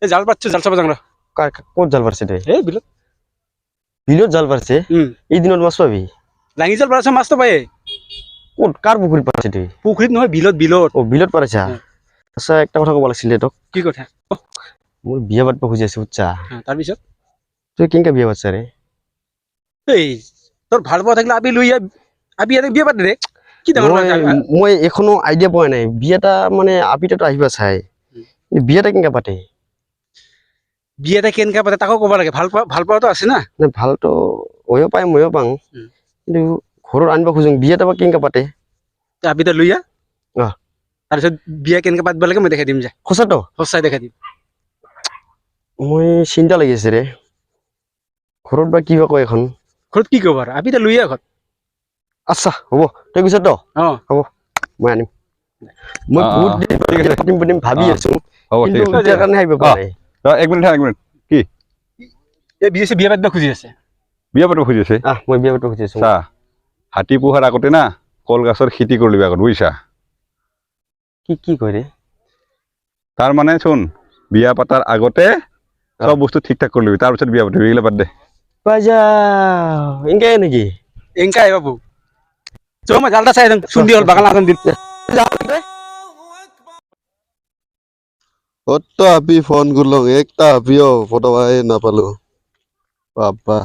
এই জাল পাচ্ছ জাল চাব যাওঁ ৰ ক'ত জাল পাৰছে তই এই বিলত বিলত জাল পাৰছে এই দিনত মাছ পাবি লাঙি জাল পাৰছ মাছটো পায়ে ক'ত কাৰ পুখুৰীত পাৰছে তই পুখুৰীত নহয় বিলত বিলত অ বিলত পাৰছা আচ্ছা একটা কথা ক'ব লাগিছিলে তোক কি কথা মোৰ বিয়া পাতিব খুজি আছে বুজছা তাৰপিছত তই কেনেকে বিয়া পাতছা ৰে এই তোৰ ভাল পোৱা থাকিলে আবি লৈ আবি ইয়াতে বিয়া পাতি দে কি ডাঙৰ মই এখনো আইডিয়া পোৱা নাই বিয়াটা মানে আপিটাতো আহিবা চাই বিয়াটা কেনেকে পাতে বিয়াটা কেনেকে পাতে তাকো ক'ব লাগে ভাল পোৱাটো আছে না ভালতো অয়ো পাই ময়ো পাওঁ কিন্তু ঘৰত আনিব খোজো বিয়াটা বা কেনেকে পাতে আবিটা লৈ তাৰপিছত বিয়া কেনেকে পাতিব লাগে মই দেখাই দিম যা সঁচাতো সঁচাই দেখাই দিম মই চিন্তা লাগি আছে ৰে ঘৰত বা কিবা কয় এখন ঘৰত কি ক'ব আৰু আবিটা লৈ ঘৰত আচ্ছা হ'ব তই কৈছ তো হ'ব মই আনিম মই বহুত পাতিম পাতিম ভাবি আছো কিন্তু এতিয়াৰ কাৰণে আহিব পৰা নাই এক মিনিট কি এই বিয়া পাতিব খুজি আছে বিয়া পাতিব খুজি আছে মই বিয়া পাতিব খুজি আছো চা হাতী পোহাৰ আগতে না কলগছৰ খেতি কৰি লিবি আগত বুজিছা কি কয় ৰে তাৰ মানে শুন বিয়া পাতাৰ আগতে সব বস্তু ঠিক ঠাক কৰি লিবি তাৰপিছত বিয়া পাতিবি এইগিলা বাদ দে বাজা এনেকে নেকি এংকাই বাবু চ মই জালটা চাই দিম চুন্দি হল বাগান আসাম দিন কত আপি ফোন করলো একটা আপিও ফটো ভাই না পালো বাবা